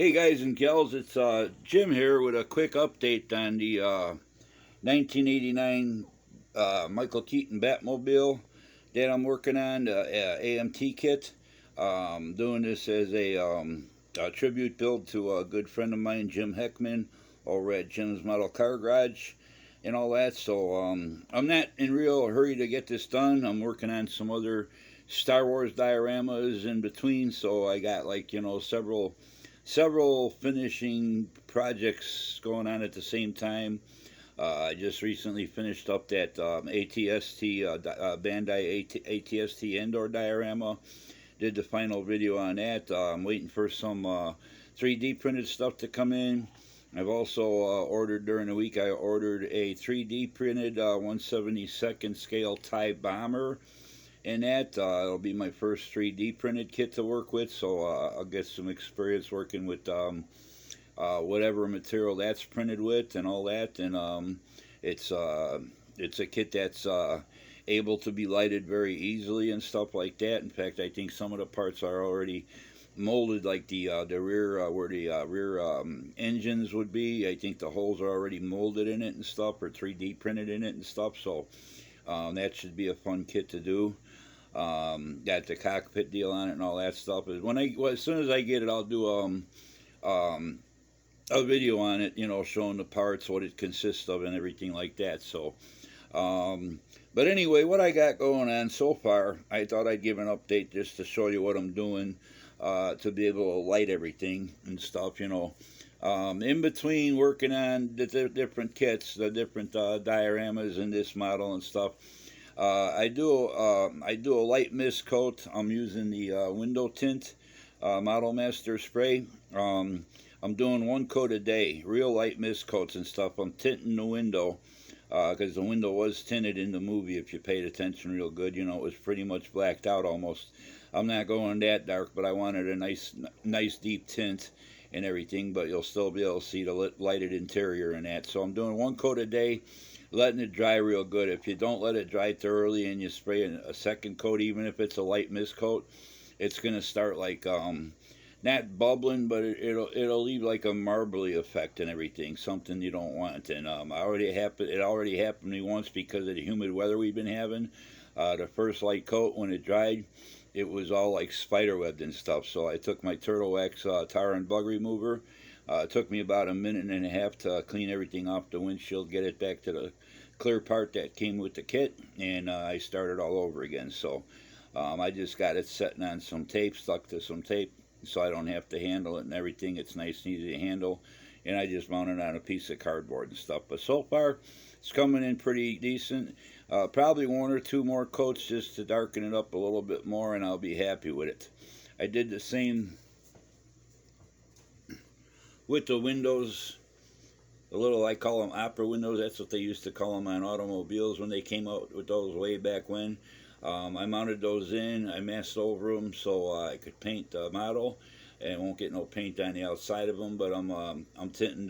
Hey guys and gals, it's Jim here with a quick update on the 1989 Michael Keaton Batmobile that I'm working on, the AMT kit. Doing this as a tribute build to a good friend of mine, Jim Heckman, over at Jim's Model Car Garage and all that. So I'm not in real hurry to get this done. I'm working on some other Star Wars dioramas in between, so I got several finishing projects going on at the same time. I just recently finished up that Bandai ATST indoor diorama. Did the final video on that. I'm waiting for some 3D printed stuff to come in. I've also ordered during the week. I ordered a 3D printed 1/72nd scale TIE bomber. And that it'll be my first 3D printed kit to work with, so I'll get some experience working with whatever material that's printed with and all that. And it's a kit that's able to be lighted very easily and stuff like that. In fact, I think some of the parts are already molded, like the rear where the rear engines would be. I think the holes are already molded in it and stuff, or 3D printed in it and stuff. So that should be a fun kit to do. Got the cockpit deal on it and all that stuff. As soon as I get it, I'll do a video on it, showing the parts, what it consists of, and everything like that. So, but anyway, what I got going on so far, I thought I'd give an update just to show you what I'm doing to be able to light everything and stuff. In between working on the different kits, the different dioramas in this model and stuff, I do a light mist coat. I'm using the window tint Model Master spray. I'm doing one coat a day, real light mist coats and stuff. I'm tinting the window because the window was tinted in the movie. If you paid attention real good, it was pretty much blacked out almost. I'm not going that dark, but I wanted a nice deep tint and everything, but you'll still be able to see the lighted interior and that. So I'm doing one coat a day, letting it dry real good. If you don't let it dry thoroughly and you spray a second coat, even if it's a light mist coat, it's gonna start like not bubbling, but it'll leave like a marbly effect and everything, something you don't want. And it already happened to me once because of the humid weather we've been having. The first light coat, when it dried, it was all like spiderwebbed and stuff. So I took my Turtle Wax tar and bug remover. It took me about a minute and a half to clean everything off the windshield, get it back to the clear part that came with the kit, and I started all over again. So I just got it setting on some tape, stuck to some tape, so I don't have to handle it and everything. It's nice and easy to handle, and I just mounted on a piece of cardboard and stuff. But so far, it's coming in pretty decent. Probably one or two more coats just to darken it up a little bit more, and I'll be happy with it. I did the same with the windows, I call them opera windows. That's what they used to call them on automobiles when they came out with those way back when. I mounted those in, I masked over them so I could paint the model, and won't get no paint on the outside of them, but I'm tinting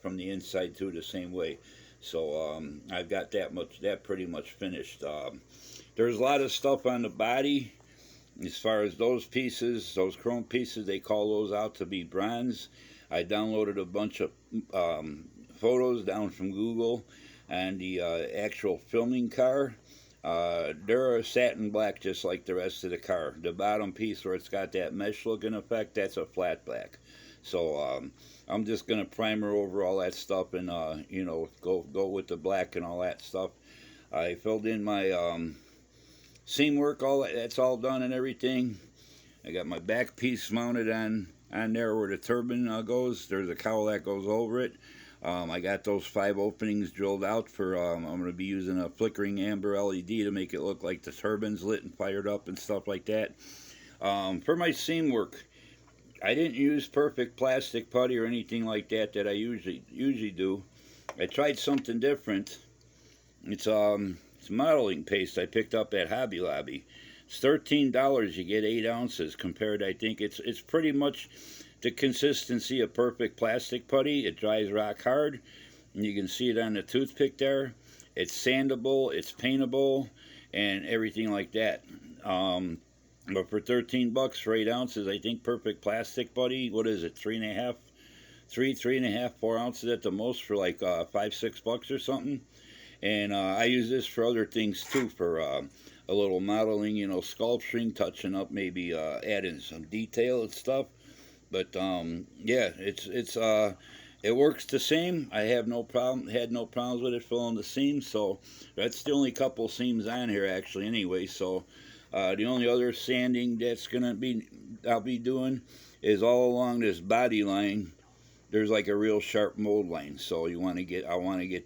from the inside too the same way. So I've got that pretty much finished. There's a lot of stuff on the body as far as those pieces, those chrome pieces. They call those out to be bronze. I downloaded a bunch of photos down from Google, and the actual filming car, they're satin black just like the rest of the car. The bottom piece where it's got that mesh looking effect, that's a flat black. So I'm just gonna primer over all that stuff and go with the black and all that stuff. I filled in my seam work, that's all done and everything. I got my back piece mounted on there where the turbine goes. There's a cowl that goes over it. I got those 5 openings drilled out for, I'm going to be using a flickering amber LED to make it look like the turbine's lit and fired up and stuff like that. For my seam work, I didn't use perfect plastic putty or anything like that I usually do. I tried something different. It's modeling paste I picked up at Hobby Lobby. It's $13. You get 8 ounces compared. I think it's pretty much the consistency of perfect plastic putty. It dries rock hard, and you can see it on the toothpick there. It's sandable, it's paintable, and everything like that. But for 13 bucks for 8 ounces, I think perfect plastic, buddy. What is it? 3.5, 4 ounces at the most for like 5, 6 bucks or something. And I use this for other things too, for a little modeling, you know, sculpturing, touching up, maybe adding some detail and stuff. But yeah, it works the same. I have no problem, had no problems with it filling the seams. So that's the only couple seams on here actually, anyway. So the only other sanding I'll be doing is all along this body line. There's like a real sharp mold line, so I want to get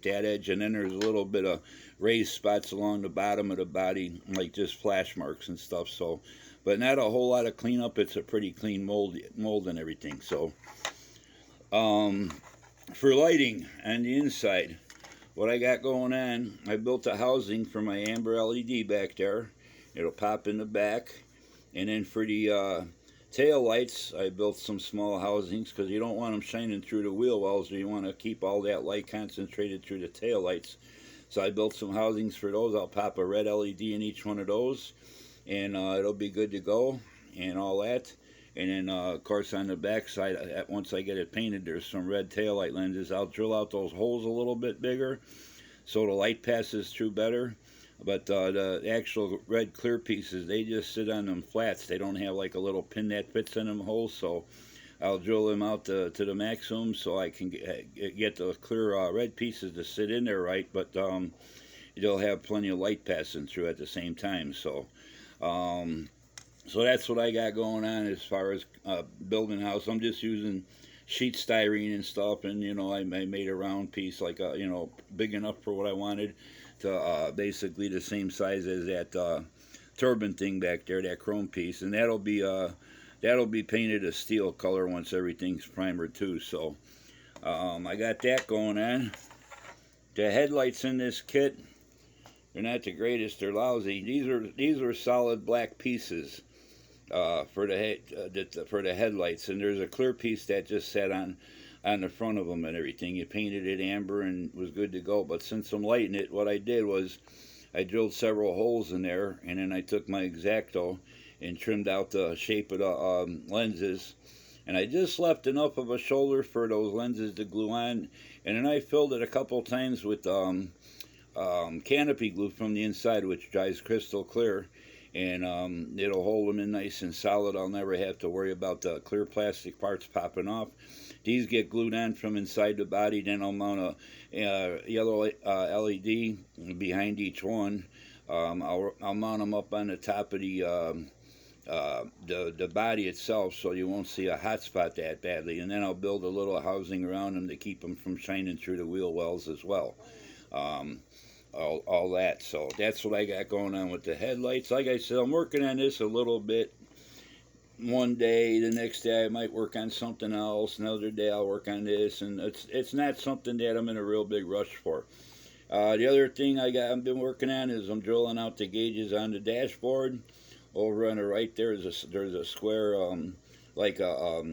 that edge, and then there's a little bit of raised spots along the bottom of the body, like just flash marks and stuff. So, but not a whole lot of cleanup. It's a pretty clean mold and everything. So, for lighting on the inside, what I got going on, I built a housing for my amber LED back there. It'll pop in the back, and then for the tail lights, I built some small housings because you don't want them shining through the wheel wells, or you want to keep all that light concentrated through the tail lights. So I built some housings for those. I'll pop a red LED in each one of those, and it'll be good to go and all that. And then, of course, on the back side, once I get it painted, there's some red taillight lenses. I'll drill out those holes a little bit bigger so the light passes through better. But the actual red clear pieces, they just sit on them flats. They don't have like a little pin that fits in them holes. So I'll drill them out to the maximum so I can get the clear red pieces to sit in there right. But they'll have plenty of light passing through at the same time. So that's what I got going on as far as building a house. I'm just using sheet styrene and stuff, and you know, I made a round piece, like you know, big enough for what I wanted, to basically the same size as that turbine thing back there, that chrome piece, and that'll be painted a steel color once everything's primered too. So I got that going on. The headlights in this kit, they're not the greatest, they're lousy. These are solid black pieces for the headlights, and there's a clear piece that just sat on the front of them and everything. You painted it amber and was good to go. But since I'm lighting it, what I did was I drilled several holes in there, and then I took my X-Acto and trimmed out the shape of the lenses, and I just left enough of a shoulder for those lenses to glue on, and then I filled it a couple times with canopy glue from the inside, which dries crystal clear, and it'll hold them in nice and solid. I'll never have to worry about the clear plastic parts popping off. These get glued on from inside the body. Then I'll mount a yellow LED behind each one. I'll mount them up on the top of the body itself, so you won't see a hot spot that badly. And then I'll build a little housing around them to keep them from shining through the wheel wells as well. All that. So that's what I got going on with the headlights. Like I said, I'm working on this a little bit. One day, the next day I might work on something else. Another day I'll work on this, and it's not something that I'm in a real big rush for. The other thing I've been working on is I'm drilling out the gauges on the dashboard. Over on the right there's a square like a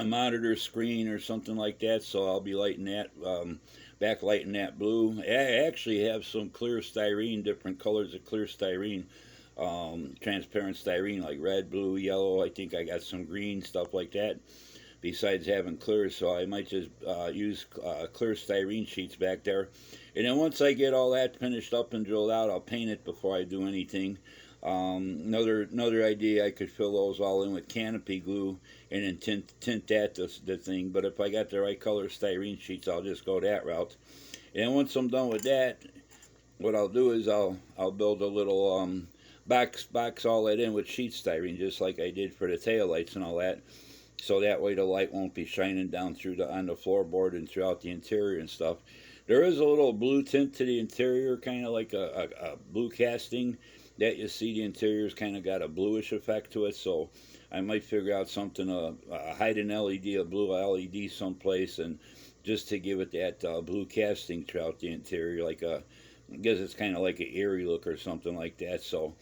monitor screen or something like that. So I'll be lighting that, backlighting that blue. I actually have some clear styrene, different colors of clear styrene. Transparent styrene, like red, blue, yellow. I think I got some green, stuff like that, besides having clear. So I might just use clear styrene sheets back there, and then once I get all that finished up and drilled out, I'll paint it before I do anything. Another idea, I could fill those all in with canopy glue and then tint that the thing. But if I got the right color styrene sheets, I'll just go that route. And once I'm done with that, what I'll do is I'll build a little box all that in with sheet styrene, just like I did for the tail lights and all that, so that way the light won't be shining down on the floorboard and throughout the interior and stuff. There is a little blue tint to the interior, kind of like a blue casting that you see. The interior's kind of got a bluish effect to it, so I might figure out something hide an LED, a blue LED someplace, and just to give it that blue casting throughout the interior, like I guess it's kind of like an eerie look or something like that. So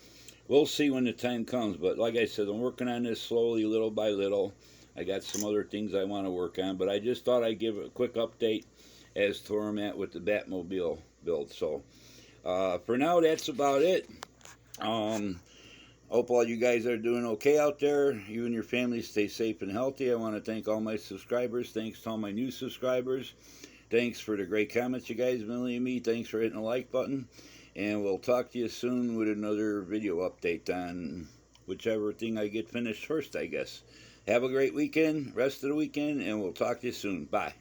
we'll see when the time comes. But like I said, I'm working on this slowly, little by little. I got some other things I want to work on, but I just thought I'd give a quick update as to where I'm at with the Batmobile build. So for now, that's about it. Hope all you guys are doing okay out there. You and your family stay safe and healthy. I want to thank all my subscribers. Thanks to all my new subscribers. Thanks for the great comments you guys have been leaving me. Thanks for hitting the like button. And we'll talk to you soon with another video update on whichever thing I get finished first, I guess. Have a great weekend, rest of the weekend, and we'll talk to you soon. Bye.